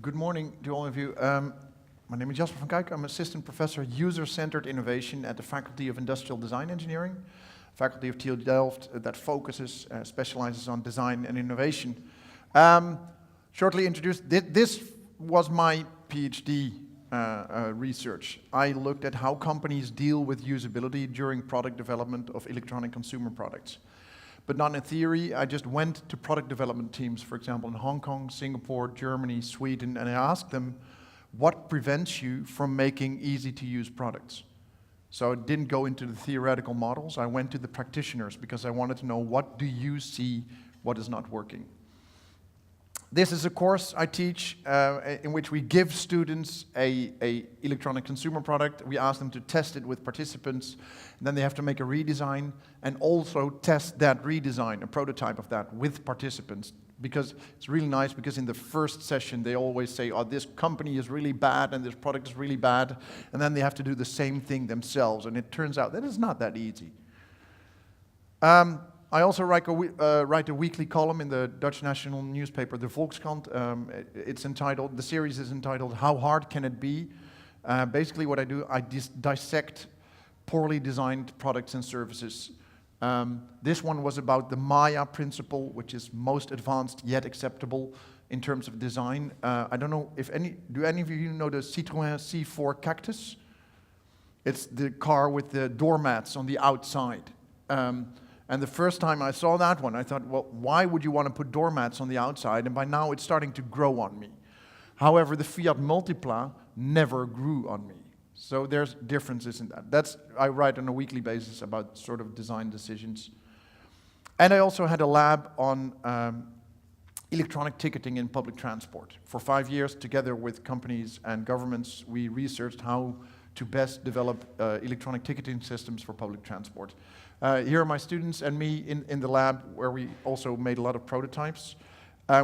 Good morning to all of you. My name is Jasper van Kuijk. I'm Assistant Professor User-Centered Innovation at the Faculty of Industrial Design Engineering, Faculty of TU Delft that focuses, specializes on design and innovation. Shortly introduced, this was my PhD research. I looked at how companies deal with usability during product development of electronic consumer products. But not in theory. I just went to product development teams, for example, in Hong Kong, Singapore, Germany, Sweden, and I asked them, what prevents you from making easy-to-use products? So I didn't go into the theoretical models. I went to the practitioners because I wanted to know, what do you see, what is not working? This is a course I teach in which we give students a electronic consumer product. We ask them to test it with participants. And then they have to make a redesign and also test that redesign, a prototype of that, with participants. Because it's really nice, because in the first session they always say, oh, this company is really bad and this product is really bad. And then they have to do the same thing themselves. And it turns out that it's not that easy. I also write a weekly column in the Dutch national newspaper, the Volkskrant. The series is entitled, How Hard Can It Be? Basically what I do, I dissect poorly designed products and services. This one was about the Maya principle, which is most advanced yet acceptable in terms of design. I don't know if do any of you know the Citroën C4 Cactus? It's the car with the doormats on the outside. And the first time I saw that one, I thought, well, why would you want to put doormats on the outside? And by now it's starting to grow on me. However, the Fiat Multipla never grew on me. So there's differences in that. I write on a weekly basis about sort of design decisions. And I also had a lab on electronic ticketing in public transport. For 5 years, together with companies and governments, we researched how to best develop electronic ticketing systems for public transport. Here are my students and me in the lab, where we also made a lot of prototypes.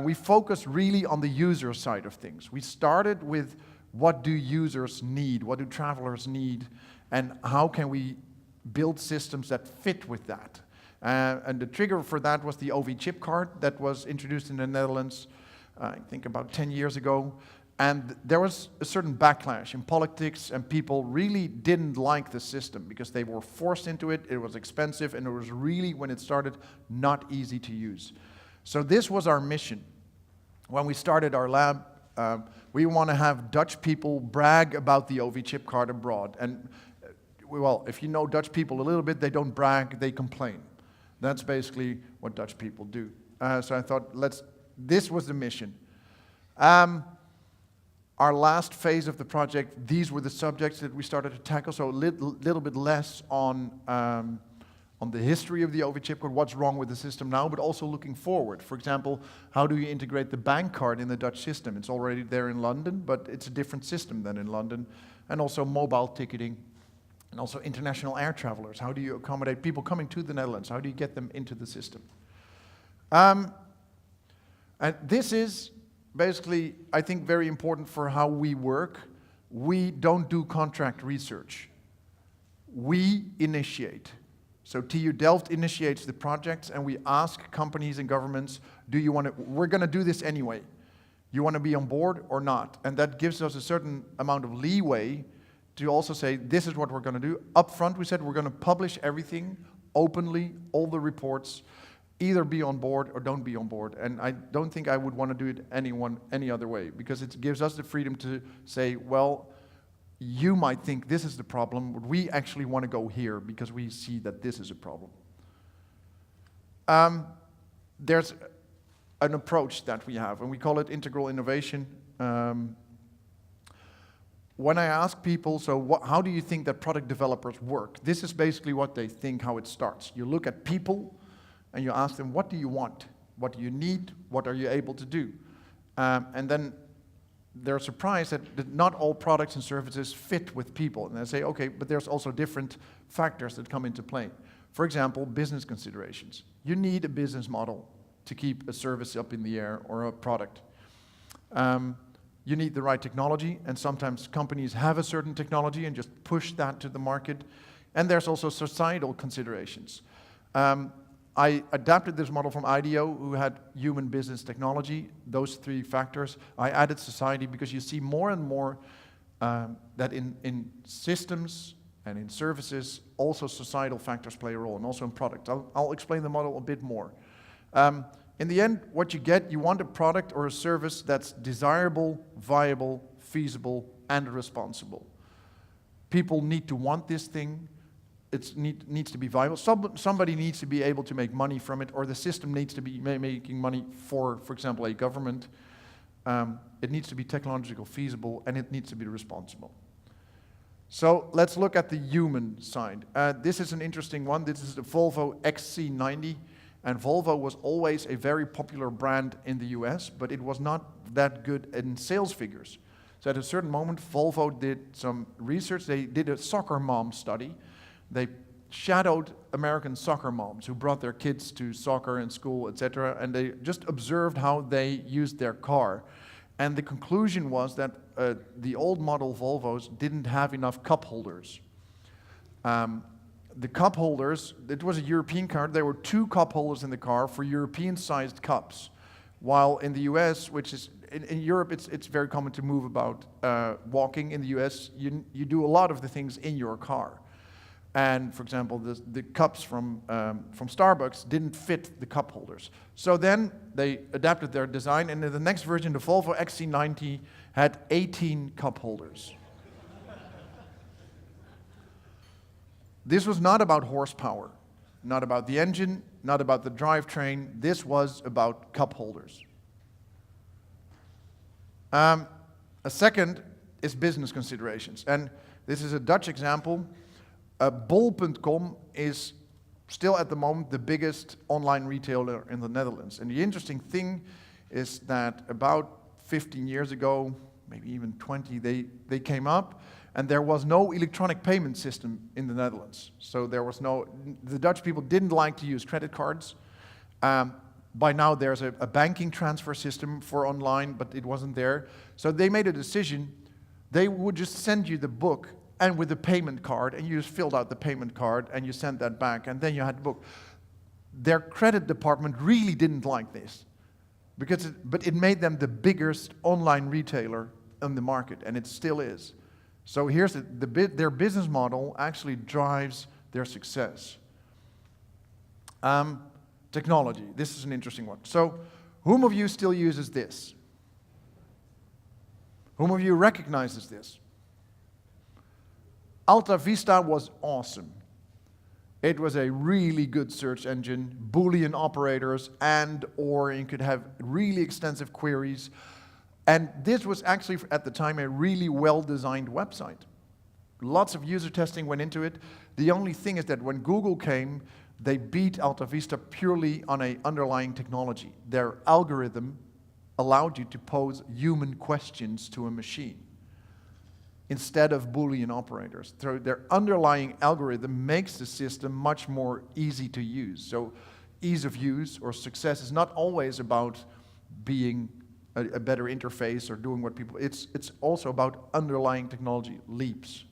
We focused really on the user side of things. We started with, what do users need? What do travelers need? And how can we build systems that fit with that? And the trigger for that was the OV chip card that was introduced in the Netherlands, I think about 10 years ago. And there was a certain backlash in politics, and people really didn't like the system because they were forced into it, it was expensive, and it was really, when it started, not easy to use. So this was our mission. When we started our lab, we want to have Dutch people brag about the OV chip card abroad. And, well, if you know Dutch people a little bit, they don't brag, they complain. That's basically what Dutch people do. So I thought, this was the mission. Our last phase of the project, these were the subjects that we started to tackle, so a little bit less on the history of the OV chip card, what's wrong with the system now, but also looking forward. For example, how do you integrate the bank card in the Dutch system? It's already there in London, but it's a different system than in London. And also mobile ticketing, and also international air travelers. How do you accommodate people coming to the Netherlands? How do you get them into the system? And this is basically, I think, very important for how we work. We don't do contract research. We initiate. So TU Delft initiates the projects, and we ask companies and governments, we're going to do this anyway. You want to be on board or not? And that gives us a certain amount of leeway to also say, this is what we're going to do. Up front, we said we're going to publish everything openly, all the reports. Either be on board or don't be on board. And I don't think I would want to do it any other way, because it gives us the freedom to say, well, you might think this is the problem, but we actually want to go here because we see that this is a problem. There's an approach that we have, and we call it integral innovation. When I ask people, so how do you think that product developers work? This is basically what they think, how it starts. You look at people, and you ask them, what do you want? What do you need? What are you able to do? And then they're surprised that not all products and services fit with people. And they say, okay, but there's also different factors that come into play. For example, business considerations. You need a business model to keep a service up in the air or a product. You need the right technology, and sometimes companies have a certain technology and just push that to the market. And there's also societal considerations. I adapted this model from IDEO, who had human, business, technology, those three factors. I added society because you see more and more that in systems and in services, also societal factors play a role, and also in products. I'll explain the model a bit more. In the end, what you get, you want a product or a service that's desirable, viable, feasible, and responsible. People need to want this thing. It needs to be viable. Somebody needs to be able to make money from it, or the system needs to be making money for example, a government. It needs to be technological feasible, and it needs to be responsible. So let's look at the human side. This is an interesting one. This is the Volvo XC90. And Volvo was always a very popular brand in the US, but it was not that good in sales figures. So at a certain moment, Volvo did some research. They did a soccer mom study. They shadowed American soccer moms who brought their kids to soccer and school, etc., and they just observed how they used their car. And the conclusion was that the old model Volvos didn't have enough cup holders. The cup holders, it was a European car, there were 2 cup holders in the car for European-sized cups. While in the US, which is, in Europe it's very common to move about walking. In the US, you do a lot of the things in your car. And for example, the cups from Starbucks didn't fit the cup holders. So then they adapted their design, and in the next version, the Volvo XC90 had 18 cup holders. This was not about horsepower, not about the engine, not about the drivetrain. This was about cup holders. A second is business considerations. And this is a Dutch example. Bol.com is still at the moment the biggest online retailer in the Netherlands. And the interesting thing is that about 15 years ago, maybe even 20, they came up, and there was no electronic payment system in the Netherlands. So the Dutch people didn't like to use credit cards. By now there's a banking transfer system for online, but it wasn't there. So they made a decision. They would just send you the book and with the payment card, and you just filled out the payment card and you sent that back, and then you had the book. Their credit department really didn't like this, but it made them the biggest online retailer in the market, and it still is. So here's their business model actually drives their success. Technology, this is an interesting one. So whom of you still uses this? Whom of you recognizes this? Alta Vista was awesome. It was a really good search engine, Boolean operators, or you could have really extensive queries. And this was actually, at the time, a really well-designed website. Lots of user testing went into it. The only thing is that when Google came, they beat Alta Vista purely on an underlying technology. Their algorithm allowed you to pose human questions to a machine instead of Boolean operators. So their underlying algorithm makes the system much more easy to use. So ease of use or success is not always about being a better interface or doing what people, it's also about underlying technology leaps.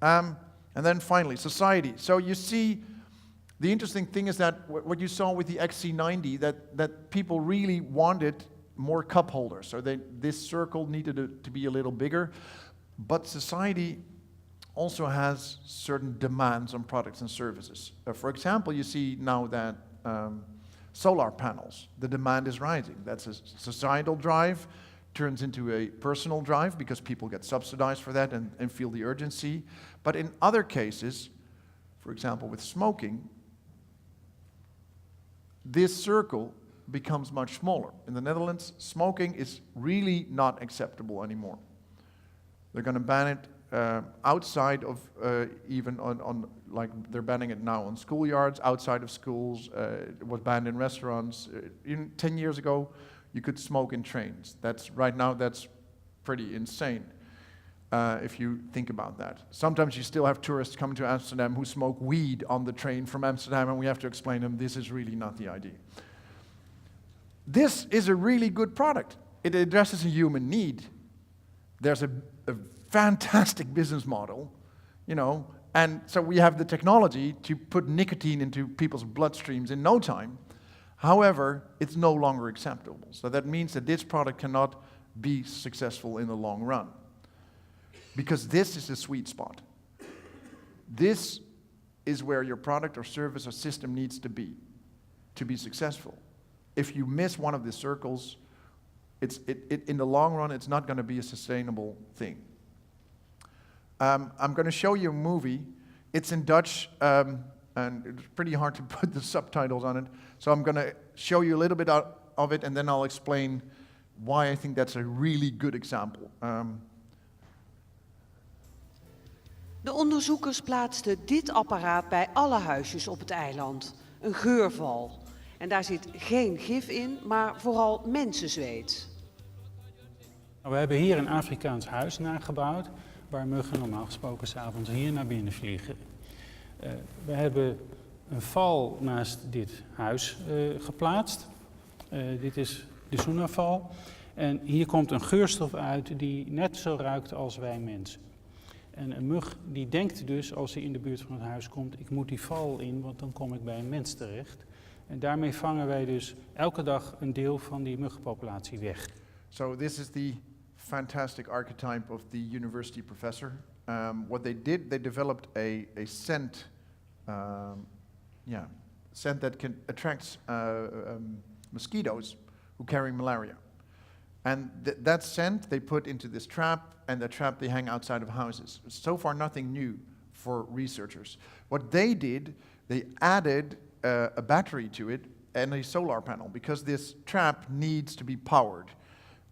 And then finally, society. So you see, the interesting thing is that what you saw with the XC90, that people really wanted more cup holders. So this circle needed to be a little bigger. But society also has certain demands on products and services. For example, you see now that solar panels, the demand is rising. That's a societal drive, turns into a personal drive because people get subsidized for that and feel the urgency. But in other cases, for example with smoking, this circle becomes much smaller. In the Netherlands, smoking is really not acceptable anymore. They're going to ban it outside of even like they're banning it now on schoolyards, outside of schools. It was banned in restaurants. 10 years ago, you could smoke in trains. Right now, that's pretty insane if you think about that. Sometimes you still have tourists coming to Amsterdam who smoke weed on the train from Amsterdam, and we have to explain to them this is really not the idea. This is a really good product. It addresses a human need. There's a fantastic business model. You know, And so we have the technology to put nicotine into people's bloodstreams in no time. However, it's no longer acceptable. So that means that this product cannot be successful in the long run. Because this is the sweet spot. This is where your product or service or system needs to be successful. If you miss one of the circles, in the long run, it's not going to be a sustainable thing. I'm going to show you a movie. It's in Dutch, and it's pretty hard to put the subtitles on it. So I'm going to show you a little bit of it, and then I'll explain why I think that's a really good example. De onderzoekers plaatsten dit apparaat bij alle huisjes op het eiland. Een geurval. En daar zit geen gif in, maar vooral mensenzweet. We hebben hier een Afrikaans huis nagebouwd, waar muggen normaal gesproken 's avonds hier naar binnen vliegen. We hebben een val naast dit huis geplaatst. Dit is de zoenaval. En hier komt een geurstof uit die net zo ruikt als wij mensen. En een mug die denkt dus, als hij in de buurt van het huis komt, ik moet die val in, want dan kom ik bij een mens terecht. En daarmee vangen wij dus elke dag een deel van die muggenpopulatie weg. So this is the fantastic archetype of the university professor. What they did, they developed a scent, scent that attracts mosquitoes who carry malaria. And that scent they put into this trap, and that trap they hang outside of houses. So far nothing new for researchers. What they did, they added a battery to it and a solar panel, because this trap needs to be powered.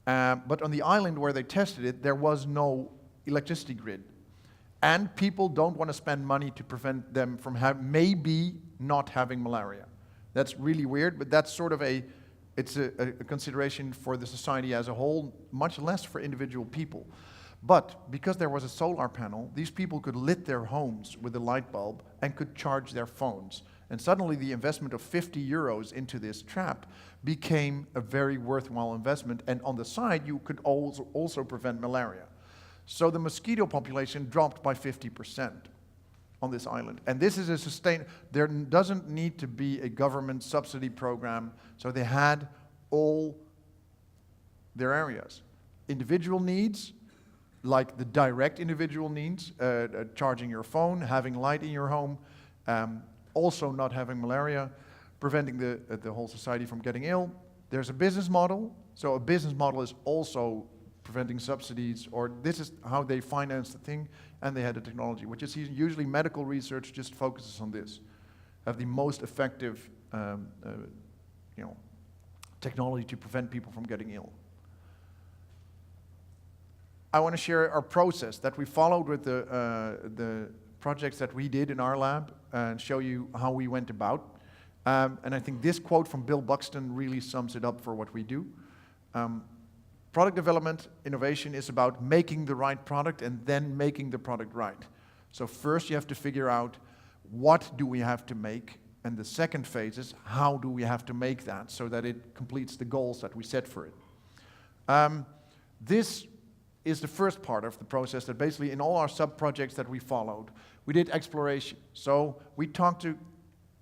But on the island where they tested it, there was no electricity grid. And people don't want to spend money to prevent them from maybe not having malaria. That's really weird, but that's sort of a consideration for the society as a whole, much less for individual people. But because there was a solar panel, these people could lit their homes with a light bulb and could charge their phones. And suddenly the investment of 50 euros into this trap became a very worthwhile investment. And on the side, you could also prevent malaria. So the mosquito population dropped by 50% on this island. And this is there doesn't need to be a government subsidy program. So they had all their areas. Individual needs, like the direct individual needs, charging your phone, having light in your home, also not having malaria, preventing the whole society from getting ill. There's a business model. So a business model is also preventing subsidies, or this is how they finance the thing, and they had the technology, which is usually medical research just focuses on this. Have the most effective technology to prevent people from getting ill. I want to share our process that we followed with the projects that we did in our lab and show you how we went about. And I think this quote from Bill Buxton really sums it up for what we do. Product development, innovation is about making the right product and then making the product right. So first you have to figure out what do we have to make, and the second phase is how do we have to make that so that it completes the goals that we set for it. This is the first part of the process that basically in all our sub-projects that we followed, we did exploration. So we talked to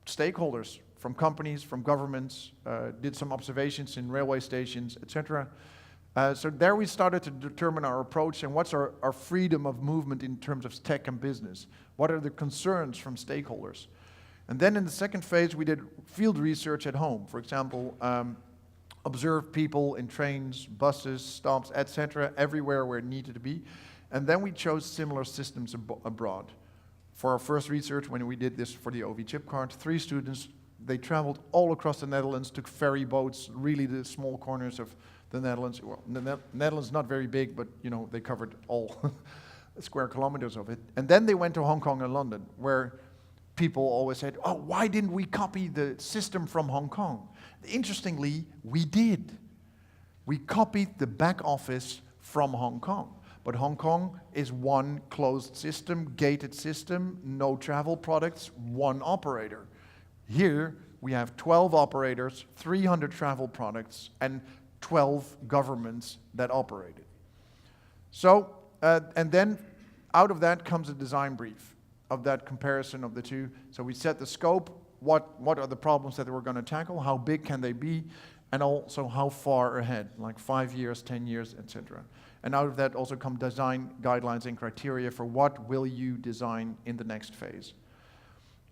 stakeholders from companies, from governments, did some observations in railway stations, etc. So there we started to determine our approach and what's our freedom of movement in terms of tech and business. What are the concerns from stakeholders? And then in the second phase, we did field research at home. For example, observe people in trains, buses, stops, etc., everywhere where it needed to be. And then we chose similar systems abroad. For our first research, when we did this for the OV chip card, 3 students, they traveled all across the Netherlands, took ferry boats, really the small corners of the Netherlands. Well, the Netherlands is not very big, but they covered all square kilometers of it. And then they went to Hong Kong and London, where people always said, oh, why didn't we copy the system from Hong Kong? Interestingly, we did. We copied the back office from Hong Kong. But Hong Kong is one closed system, gated system, no travel products, one operator. Here, we have 12 operators, 300 travel products, and 12 governments that operate it. So, and then out of that comes a design brief. of that comparison of the two. So we set the scope, what are the problems that we're going to tackle, how big can they be, and also how far ahead, like 5 years, 10 years, etc. And out of that also come design guidelines and criteria for what will you design in the next phase.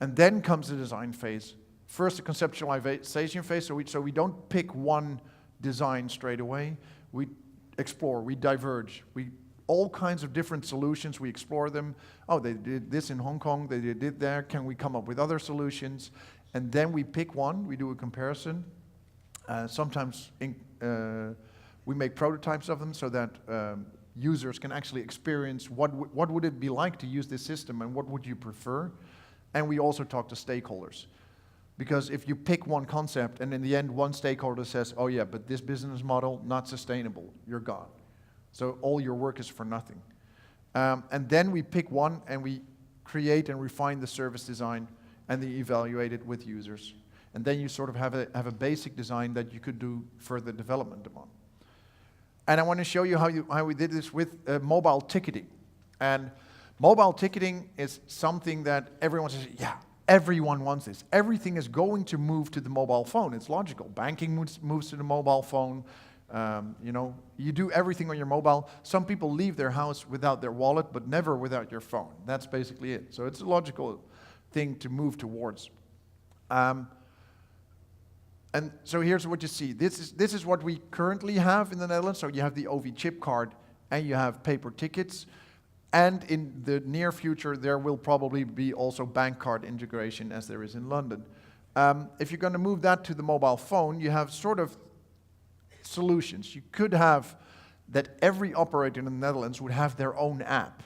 And then comes the design phase. First, the conceptualization phase, so we don't pick one design straight away. We explore, we diverge, all kinds of different solutions, we explore them. Oh, they did this in Hong Kong, they did it there, can we come up with other solutions? And then we pick one, we do a comparison. Sometimes we make prototypes of them so that users can actually experience what would it be like to use this system and what would you prefer. And we also talk to stakeholders. Because if you pick one concept and in the end one stakeholder says, oh yeah, but this business model, not sustainable, you're gone. So all your work is for nothing. And then we pick one and we create and refine the service design and then evaluate it with users. And then you sort of have a basic design that you could do further development upon. And I want to show you how we did this with mobile ticketing. And mobile ticketing is something that everyone says, yeah, everyone wants this. Everything is going to move to the mobile phone. It's logical. Banking moves to the mobile phone. You do everything on your mobile. Some people leave their house without their wallet, but never without your phone. That's basically it. So it's a logical thing to move towards. And so here's what you see. This is what we currently have in the Netherlands. So you have the OV chip card and you have paper tickets. And in the near future, there will probably be also bank card integration as there is in London. If you're going to move that to the mobile phone, you have sort of solutions. You could have that every operator in the Netherlands would have their own app.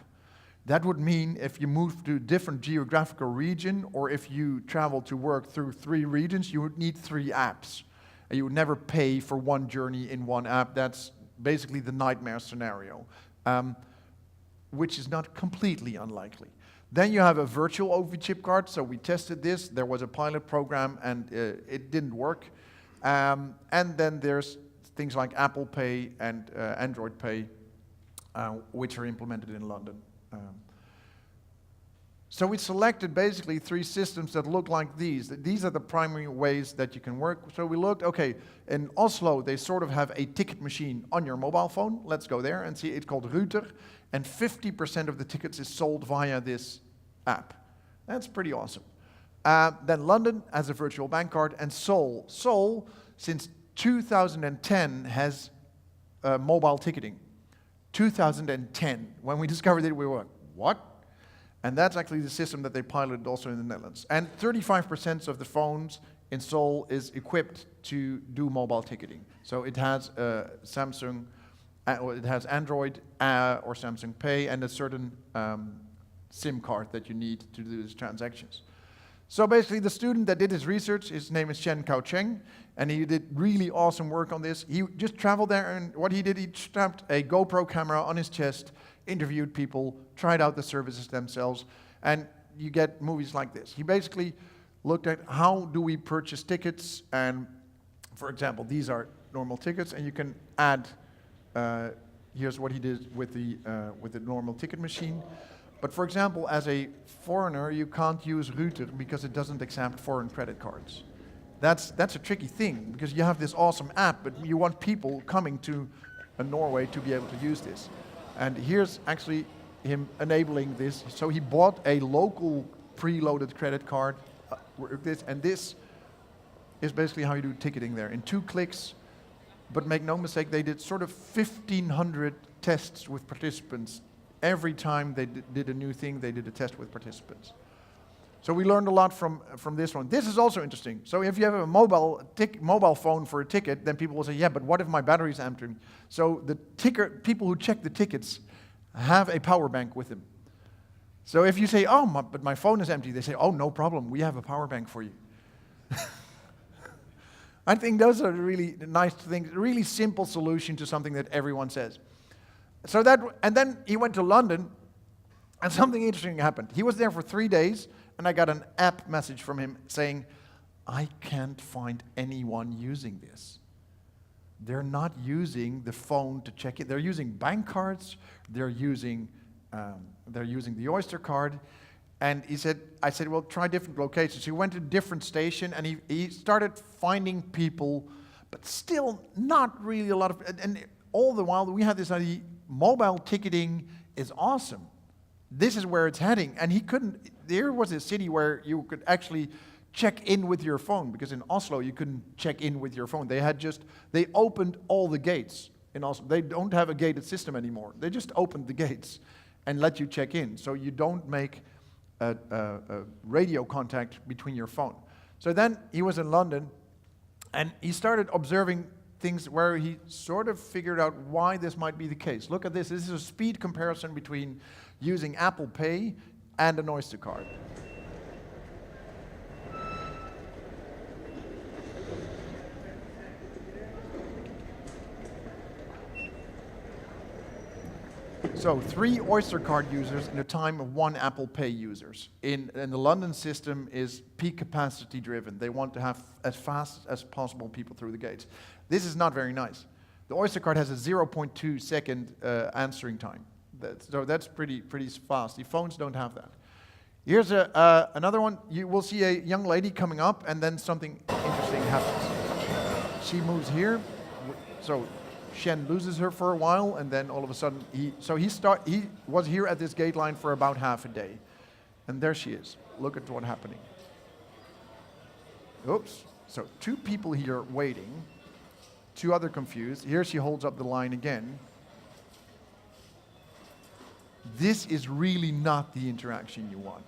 That would mean if you move to a different geographical region or if you travel to work through 3 regions, you would need 3 apps. And you would never pay for one journey in one app. That's basically the nightmare scenario, which is not completely unlikely. Then you have a virtual OV chip card. So we tested this. There was a pilot program and it didn't work. And then there's things like Apple Pay and Android Pay, which are implemented in London. So we selected basically 3 systems that look like these. These are the primary ways that you can work. So we looked, okay, in Oslo, they sort of have a ticket machine on your mobile phone. Let's go there and see. It's called Router. And 50% of the tickets is sold via this app. That's pretty awesome. Then London has a virtual bank card. And Seoul. Seoul, since 2010, has mobile ticketing. 2010. When we discovered it, we were like, what? And that's actually the system that they piloted also in the Netherlands. And 35% of the phones in Seoul is equipped to do mobile ticketing. So it has Samsung, or it has Android or Samsung Pay and a certain SIM card that you need to do these transactions. So basically the student that did his research, his name is Chen Kao-cheng, and he did really awesome work on this. He just traveled there, and what he did, he strapped a GoPro camera on his chest, interviewed people, tried out the services themselves, and you get movies like this. He basically looked at how do we purchase tickets, and for example, these are normal tickets, and you can add, here's what he did with the normal ticket machine. But for example, as a foreigner, you can't use Router because it doesn't accept foreign credit cards. That's a tricky thing, because you have this awesome app, but you want people coming to Norway to be able to use this. And here's actually him enabling this. So he bought a local preloaded credit card, and this is basically how you do ticketing there. In 2 clicks, but make no mistake, they did sort of 1,500 tests with participants. Every time they did a new thing, they did a test with participants. So we learned a lot from this one. This is also interesting. So if you have a mobile phone for a ticket, then people will say, yeah, but what if my battery is empty? So the people who check the tickets have a power bank with them. So if you say, oh, but my phone is empty, they say, oh, no problem, we have a power bank for you. I think those are really nice things, a really simple solution to something that everyone says. So and then he went to London, and something interesting happened. He was there for 3 days, and I got an app message from him saying, I can't find anyone using this. They're not using the phone to check it. They're using bank cards. They're using the Oyster card, And I said, well, try different locations. He went to a different station, and he started finding people, but still not really a lot of, and all the while we had this idea, mobile ticketing is awesome. This is where it's heading. And there was a city where you could actually check in with your phone, because in Oslo you couldn't check in with your phone. They opened all the gates in Oslo. They don't have a gated system anymore. They just opened the gates and let you check in. So you don't make a radio contact between your phone. So then he was in London, and he started observing things where he sort of figured out why this might be the case. Look at this. This is a speed comparison between using Apple Pay and an Oyster card. So 3 Oyster card users in a time of 1 Apple Pay users. And the London system is peak capacity driven. They want to have as fast as possible people through the gates. This is not very nice. The Oyster card has a 0.2 second answering time. So that's pretty fast. The phones don't have that. Here's another one. You will see a young lady coming up, and then something interesting happens. She moves here. So Shen loses her for a while, and then all of a sudden he was here at this gate line for about half a day, and there she is. Look at what's happening. Oops. So 2 people here waiting, 2 other confused. Here she holds up the line again. This is really not the interaction you want.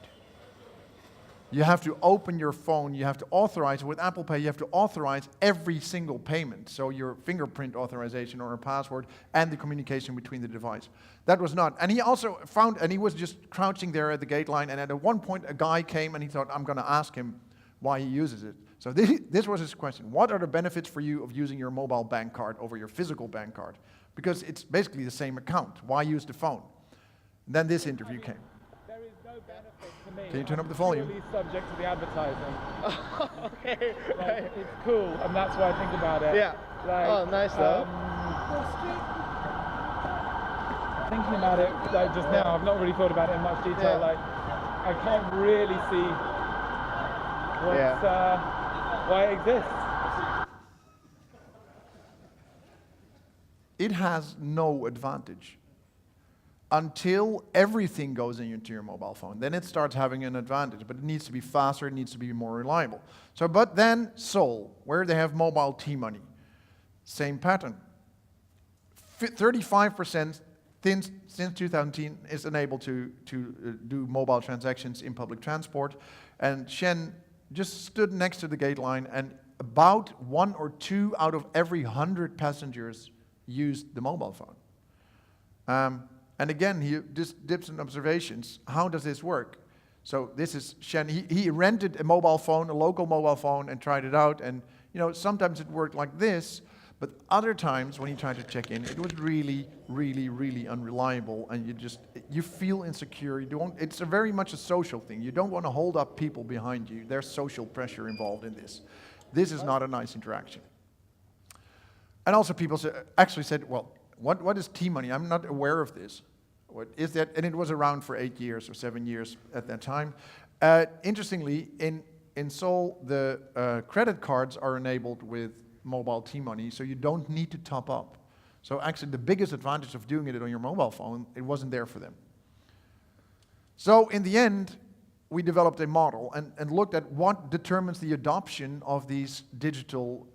You have to open your phone, you have to authorize. With Apple Pay, you have to authorize every single payment. So your fingerprint authorization or a password and the communication between the device. That was not. And he also found, and he was just crouching there at the gate line, and at one point a guy came and he thought, I'm going to ask him why he uses it. So this was his question. What are the benefits for you of using your mobile bank card over your physical bank card? Because it's basically the same account. Why use the phone? And then this interview came. There is no benefit to me. Can you turn up the volume? Purely subject to the advertising. Okay, Like, right. it's cool, and that's why I think about it. Yeah. Like, Oh, nice though. Thinking about it like just now, I've not really thought about it in much detail. Yeah. Like, I can't really see why it exists. It has no advantage until everything goes into your mobile phone. Then it starts having an advantage, but it needs to be faster, it needs to be more reliable. So, but then Seoul, where they have mobile T-money, same pattern. 35% since 2010 is enabled to do mobile transactions in public transport. And Shen just stood next to the gate line, and about 1 or 2 out of every 100 passengers used the mobile phone. And again, he just did some observations. How does this work? So this is Shen. He rented a mobile phone, a local mobile phone, and tried it out. And sometimes it worked like this, but other times when he tried to check in, it was really, really, really unreliable. And you feel insecure. It's very much a social thing. You don't want to hold up people behind you. There's social pressure involved in this. This is not a nice interaction. And also people actually said, well, what is T-money? I'm not aware of this. What is that? And it was around for 8 years or 7 years at that time. Interestingly, in Seoul, the credit cards are enabled with mobile T-money, so you don't need to top up. So actually, the biggest advantage of doing it on your mobile phone, it wasn't there for them. So in the end, we developed a model and looked at what determines the adoption of these digital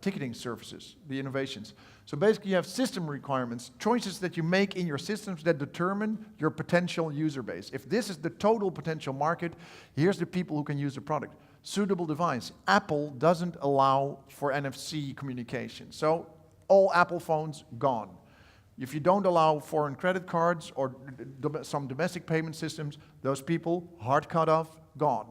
ticketing services, the innovations. So basically you have system requirements, choices that you make in your systems that determine your potential user base. If this is the total potential market, here's the people who can use the product. Suitable device. Apple doesn't allow for NFC communication. So all Apple phones, gone. If you don't allow foreign credit cards or some domestic payment systems, those people, hard cut off, gone.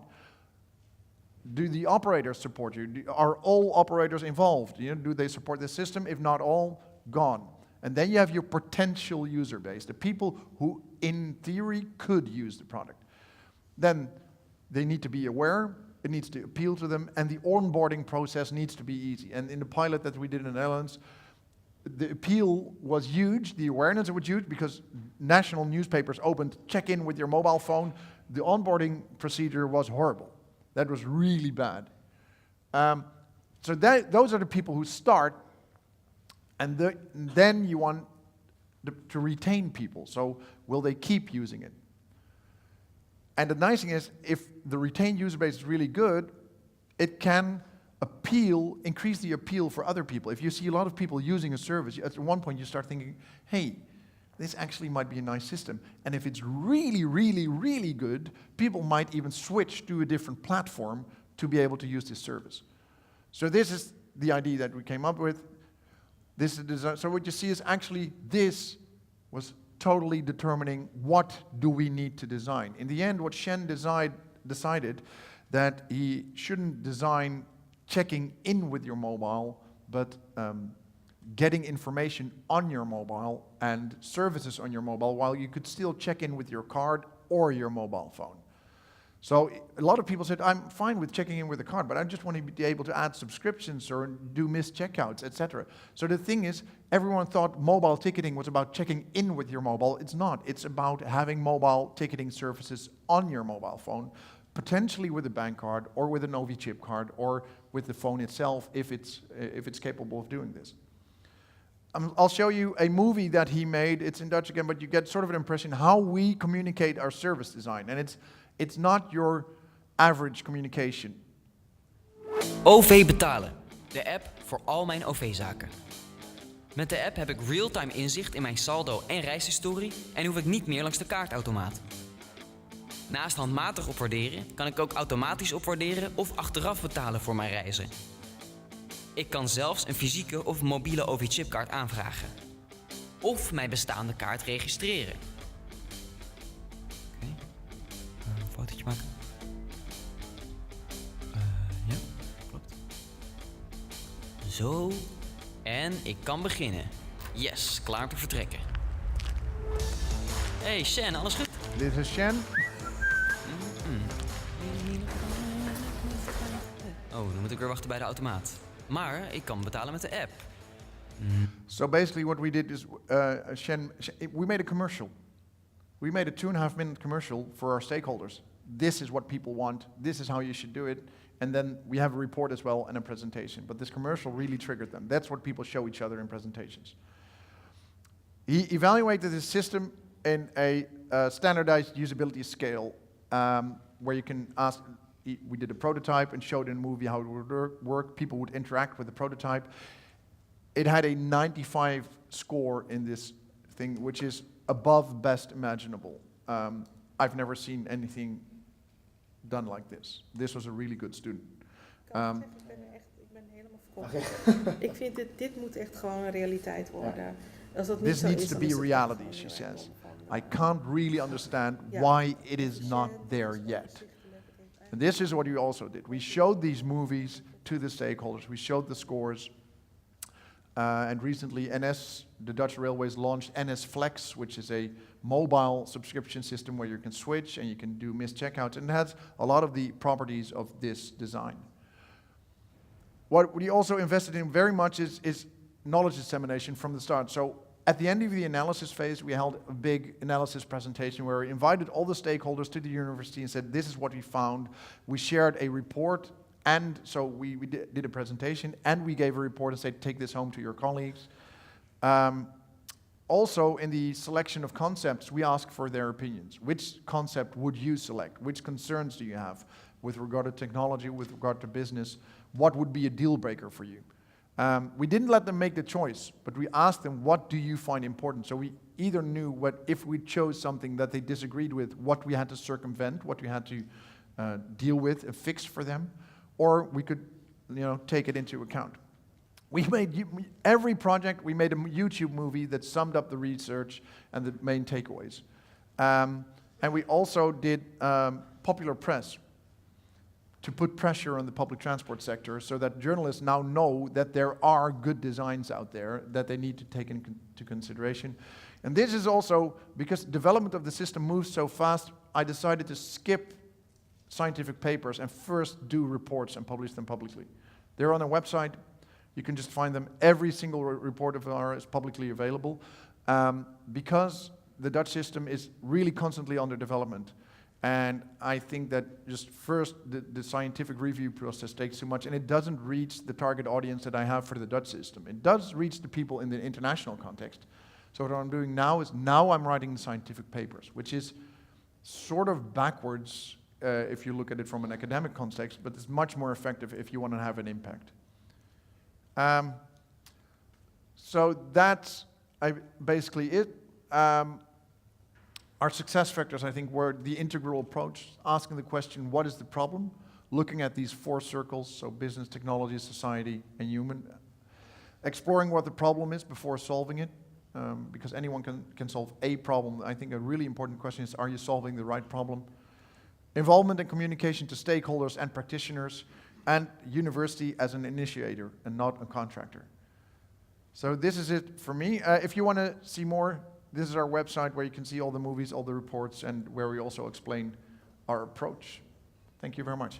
Do the operators support you? Are all operators involved? Do they support the system? If not all, gone. And then you have your potential user base, the people who, in theory, could use the product. Then they need to be aware, it needs to appeal to them, and the onboarding process needs to be easy. And in the pilot that we did in the Netherlands, the appeal was huge, the awareness was huge, because national newspapers opened, check in with your mobile phone. the onboarding procedure was horrible. That was really bad. So those are the people who start, and then you want to retain people. So will they keep using it? And the nice thing is, if the retained user base is really good, it can increase the appeal for other people. If you see a lot of people using a service, at one point you start thinking, hey, this actually might be a nice system. And if it's really, really, really good, people might even switch to a different platform to be able to use this service. So this is the idea that we came up with. This is design. So what you see is actually this was totally determining what do we need to design. In the end, what Shen decided that he shouldn't design checking in with your mobile, but getting information on your mobile and services on your mobile while you could still check in with your card or your mobile phone. So a lot of people said, I'm fine with checking in with a card, but I just want to be able to add subscriptions or do missed checkouts, etc. So the thing is, everyone thought mobile ticketing was about checking in with your mobile. It's not. It's about having mobile ticketing services on your mobile phone, potentially with a bank card or with an OV chip card or with the phone itself if it's capable of doing this. I'll show you a movie that he made. It's in Dutch again, but you get sort of an impression how we communicate our service design. And it's not your average communication. OV betalen. De app voor al mijn OV-zaken. Met de app heb ik real-time inzicht in mijn saldo en reishistorie en hoef ik niet meer langs de kaartautomaat. Naast handmatig opwaarderen kan ik ook automatisch opwaarderen of achteraf betalen voor mijn reizen. Ik kan zelfs een fysieke of mobiele OV-chipkaart aanvragen. Of mijn bestaande kaart registreren. Oké, een fotootje maken. Ja, klopt. Zo, en ik kan beginnen. Yes, klaar om te vertrekken. Hey Shen, alles goed? Dit is Shen. Oh, dan moet ik weer wachten bij de automaat. Maar ik kan betalen met de app. So basically what we did is, we made a commercial. We made a 2.5-minute commercial for our stakeholders. This is what people want. This is how you should do it. And then we have a report as well and a presentation. But this commercial really triggered them. That's what people show each other in presentations. He evaluated the system in a standardized usability scale where you can ask. We did a prototype and showed in a movie how it would work. People would interact with the prototype. It had a 95 score in this thing, which is above best imaginable. I've never seen anything done like this. This was a really good student. Ik ben helemaal verkocht. Ik vind dit moet echt gewoon een realiteit worden. Als dat niet This zo needs is, to dan be is a het reality, gewoon she heel erg says. van, I can't really understand Ja. why it is not there yet. And this is what we also did. We showed these movies to the stakeholders. We showed the scores. And recently, NS, the Dutch Railways, launched NS Flex, which is a mobile subscription system where you can switch and you can do missed checkouts. And it has a lot of the properties of this design. What we also invested in very much is knowledge dissemination from the start. So at the end of the analysis phase, we held a big analysis presentation where we invited all the stakeholders to the university and said, this is what we found. We shared a report, and so we did a presentation, and we gave a report and said, take this home to your colleagues. Also, in the selection of concepts, we asked for their opinions. Which concept would you select? Which concerns do you have with regard to technology, with regard to business? What would be a deal breaker for you? We didn't let them make the choice, but we asked them, what do you find important? So we either knew what, if we chose something that they disagreed with, what we had to circumvent, what we had to deal with and fix for them, or we could, take it into account. We made every project. We made a YouTube movie that summed up the research and the main takeaways, and we also did popular press to put pressure on the public transport sector so that journalists now know that there are good designs out there that they need to take into consideration. And this is also, because development of the system moves so fast, I decided to skip scientific papers and first do reports and publish them publicly. They're on our website. You can just find them. Every single report of ours is publicly available because the Dutch system is really constantly under development. And I think that just first, the scientific review process takes too much, and it doesn't reach the target audience that I have for the Dutch system. It does reach the people in the international context. So what I'm doing now is, now I'm writing the scientific papers, which is sort of backwards if you look at it from an academic context, but it's much more effective if you want to have an impact. So that's basically it. Our success factors, I think, were the integral approach, asking the question, what is the problem? Looking at these 4 circles, so business, technology, society, and human. Exploring what the problem is before solving it, because anyone can solve a problem. I think a really important question is, are you solving the right problem? Involvement and communication to stakeholders and practitioners, and university as an initiator and not a contractor. So this is it for me. If you want to see more, this is our website where you can see all the movies, all the reports, and where we also explain our approach. Thank you very much.